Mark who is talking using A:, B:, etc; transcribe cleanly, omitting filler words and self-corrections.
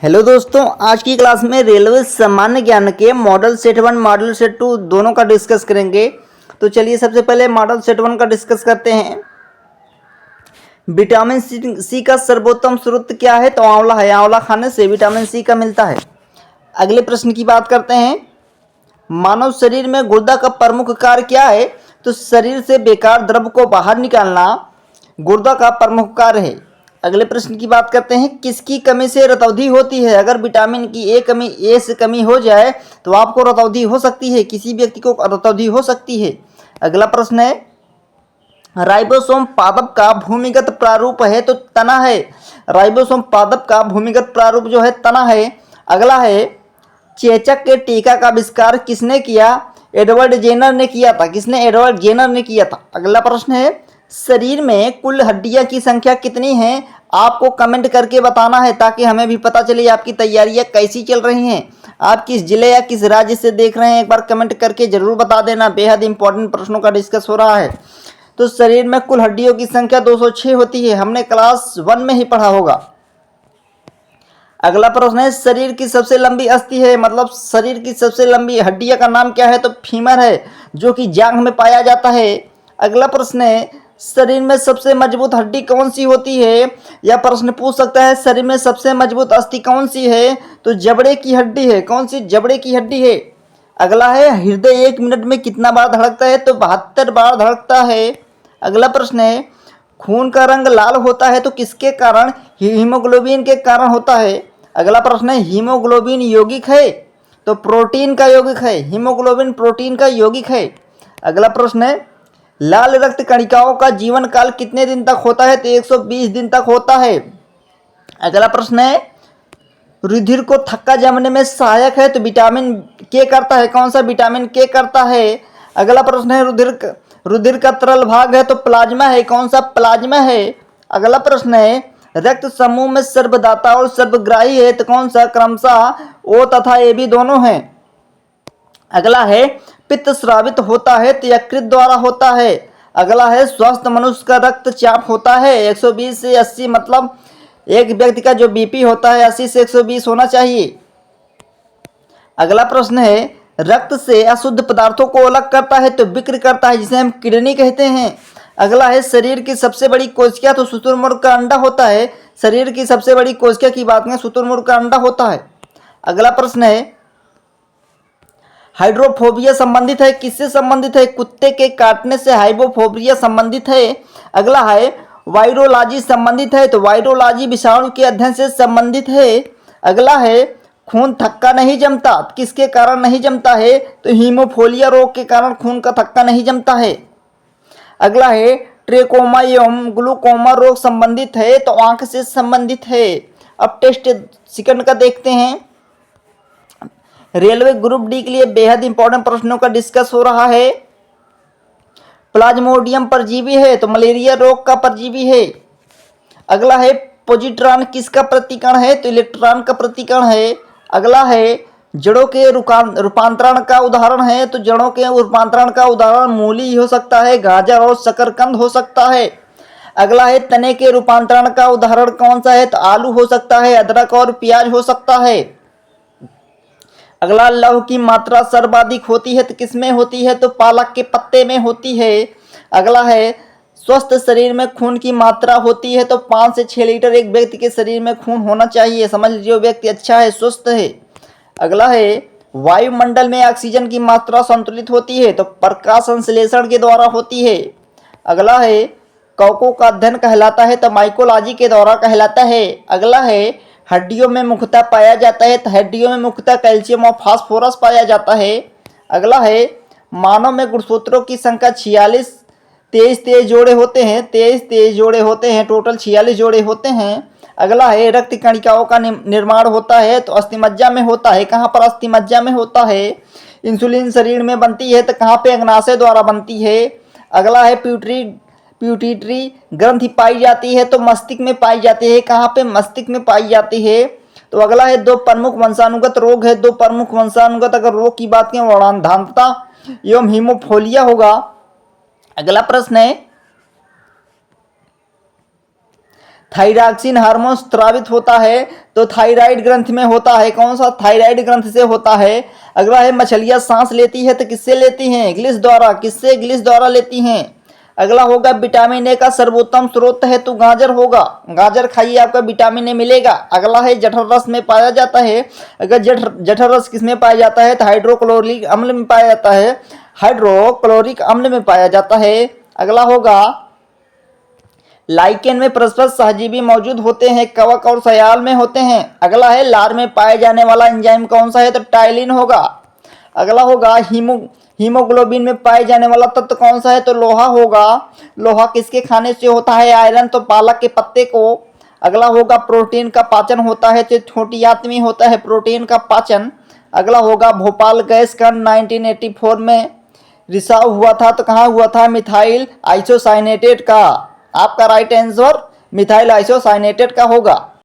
A: Hello दोस्तों, आज की क्लास में रेलवे सामान्य ज्ञान के मॉडल सेट 1 मॉडल सेट 2 दोनों का डिस्कस करेंगे। तो चलिए सबसे पहले मॉडल सेट 1 का डिस्कस करते हैं। विटामिन सी का सर्वोत्तम स्रोत क्या है? तो आंवला है। आंवला खाने से विटामिन सी का मिलता है। अगले प्रश्न की बात करते हैं। मानव शरीर में गुर्दा का प्रमुख कार्य क्या है? तो शरीर से बेकार द्रव को बाहर निकालना गुर्दा का प्रमुख कार्य है। अगले प्रश्न की बात करते हैं। किसकी कमी से रतौंधी होती है? अगर विटामिन की ए से कमी हो जाए तो आपको रतौंधी हो सकती है, किसी व्यक्ति को रतौंधी हो सकती है। अगला प्रश्न है, राइबोसोम पादप का भूमिगत प्रारूप है तो तना है। राइबोसोम पादप का भूमिगत प्रारूप जो है तना है। अगला है, चेचक के टीका का आविष्कार किसने किया? एडवर्ड जेनर ने किया था। किसने? एडवर्ड जेनर ने किया था। अगला प्रश्न है, शरीर में कुल हड्डियां की संख्या कितनी है? आपको कमेंट करके बताना है ताकि हमें भी पता चले आपकी तैयारियां कैसी चल रही हैं। आप किस जिले या किस राज्य से देख रहे हैं, एक बार कमेंट करके जरूर बता देना। बेहद इंपॉर्टेंट प्रश्नों का डिस्कस हो रहा है। तो शरीर में कुल हड्डियों की संख्या 206 होती है। हमने क्लास 1 में ही पढ़ा होगा। अगला प्रश्न है, शरीर की सबसे लंबी अस्थि है, मतलब शरीर की सबसे लंबी हड्डिया का नाम क्या है? तो फीमर है, जो कि जांघ में पाया जाता है। अगला प्रश्न है, शरीर में सबसे मजबूत हड्डी कौन सी होती है? यह प्रश्न पूछ सकता है, शरीर में सबसे मजबूत अस्थि कौन सी है? तो जबड़े की हड्डी है। कौन सी? जबड़े की हड्डी है। अगला है, हृदय 1 मिनट में कितना बार धड़कता है? तो 72 बार धड़कता है। अगला प्रश्न है, खून का रंग लाल होता है तो किसके कारण? हीमोग्लोबिन के कारण होता है। अगला प्रश्न है, हीमोग्लोबिन यौगिक है? तो प्रोटीन का यौगिक है। हीमोग्लोबिन प्रोटीन का यौगिक है। अगला प्रश्न है, लाल रक्त कणिकाओं का जीवन काल कितने दिन तक होता है? तो 120 दिन तक होता है। अगला प्रश्न है, रुधिर को थक्का जमने में सहायक है तो विटामिन के करता है। कौन सा? विटामिन के करता है। अगला प्रश्न है, रुधिर का तरल भाग है तो प्लाज्मा है। कौन सा? प्लाज्मा है। अगला प्रश्न है, रक्त समूह में सर्वदाता और सर्वग्राही है तो कौन सा? क्रमशः ओ तथा ए भी दोनों हैं। अगला है, पित्त स्रावित होता है तो यकृत द्वारा होता है। अगला है, स्वस्थ मनुष्य का रक्तचाप होता है 120 से 80, मतलब एक व्यक्ति का जो बीपी होता है 80 से 120 होना चाहिए। अगला प्रश्न है, रक्त से अशुद्ध पदार्थों को अलग करता है तो बिक्र करता है, जिसे हम किडनी कहते हैं। अगला है, शरीर की सबसे बड़ी कोशिका तो शुतुरमुर्ग का अंडा होता है। शरीर की सबसे बड़ी कोशिका की बात करें, शुतुरमुर्ग का अंडा होता है। अगला प्रश्न है, हाइड्रोफोबिया संबंधित है, किससे संबंधित है? कुत्ते के काटने से हाइड्रोफोबिया संबंधित है। अगला है, वायरोलॉजी संबंधित है तो वायरोलॉजी विषाणु के अध्ययन से संबंधित है। अगला है, खून थक्का नहीं जमता, किसके कारण नहीं जमता है? तो हीमोफोलिया रोग के कारण खून का थक्का नहीं जमता है। अगला है, ट्रेकोमा एवं ग्लूकोमा रोग संबंधित है तो आंख से संबंधित है। अब टेस्ट सेकंड का देखते हैं। रेलवे ग्रुप डी के लिए बेहद इंपॉर्टेंट प्रश्नों का डिस्कस हो रहा है। प्लाज्मोडियम परजीवी है तो मलेरिया रोग का परजीवी है। अगला है, पॉजिट्रॉन किसका प्रतिकरण है? तो इलेक्ट्रॉन का प्रतिकरण है। अगला है, जड़ों के रूपांतरण का उदाहरण है तो जड़ों के रूपांतरण का उदाहरण मूली हो सकता है, गाजर और शकरकंद हो सकता है। अगला है, तने के रूपांतरण का उदाहरण कौन सा है? तो आलू हो सकता है, अदरक और प्याज हो सकता है। अगला, लौह की मात्रा सर्वाधिक होती है तो किसमें होती है? तो पालक के पत्ते में होती है। अगला है, स्वस्थ शरीर में खून की मात्रा होती है तो 5 से 6 लीटर एक व्यक्ति के शरीर में खून होना चाहिए। समझ लीजिए व्यक्ति अच्छा है, स्वस्थ है। अगला है, वायुमंडल में ऑक्सीजन की मात्रा संतुलित होती है तो प्रकाश संश्लेषण के द्वारा होती है। अगला है, कवकों का अध्ययन कहलाता है तो माइकोलॉजी के द्वारा कहलाता है। अगला है, हड्डियों में मुख्यतः पाया जाता है तो हड्डियों में मुख्यतः कैल्शियम और फास्फोरस पाया जाता है। अगला है, मानव में गुणसूत्रों की संख्या 46, 23 जोड़े होते हैं। 23 जोड़े होते हैं, टोटल 46 जोड़े होते हैं। अगला है, रक्त कणिकाओं का निर्माण होता है तो अस्थिमज्जा में होता है। कहाँ पर? अस्थिमज्जा में होता है। इंसुलिन शरीर में बनती है तो कहाँ पे? अग्नाशय द्वारा बनती है। अगला है, प्यूटिटरी ग्रंथि पाई जाती है तो मस्तिष्क में पाई जाती है। कहाँ पे? मस्तिष्क में पाई जाती है। तो अगला है, 2 प्रमुख वंशानुगत रोग है। 2 प्रमुख वंशानुगत अगर रोग की बात करें, वर्णांधानता एवं हीमोफोलिया होगा। अगला प्रश्न है, थायरॉक्सिन हार्मोन स्रावित होता है तो थायराइड ग्रंथि में होता है। कौन सा? थायराइड ग्रंथि से होता है। अगला है मछलियां सांस लेती है तो किससे लेती हैं? ग्लिस द्वारा। किससे? ग्लिस द्वारा लेती हैं। अगला होगा विटामिन ए का सर्वोत्तम स्रोत है तो गाजर होगा। गाजर खाइए, आपका विटामिन ए मिलेगा। अगला है जठर रस में पाया जाता है। अगर जठर रस किस में पाया जाता है? तो हाइड्रोक्लोरिक अम्ल में पाया जाता है। हाइड्रोक्लोरिक अम्ल में पाया जाता है। अगला होगा लाइकेन में परस्पर सहजीवी मौजूद होते हैं, कवक और सयाल में होते हैं। अगला है लार में पाए जाने वाला एंजाइम कौन सा है? तो टाइलिन होगा। अगला होगा हीमोग्लोबिन में पाए जाने वाला तत्व कौन सा है? तो लोहा होगा। लोहा किसके खाने से होता है? आयरन तो पालक के पत्ते को। अगला होगा प्रोटीन का पाचन होता है तो छोटी आंत में होता है प्रोटीन का पाचन। अगला होगा भोपाल गैस कांड 1984 में रिसाव हुआ था तो कहाँ हुआ था? मिथाइल आइसोसाइनेटेट का। आपका राइट आंसर मिथाइल आइसोसाइनेटेट का होगा।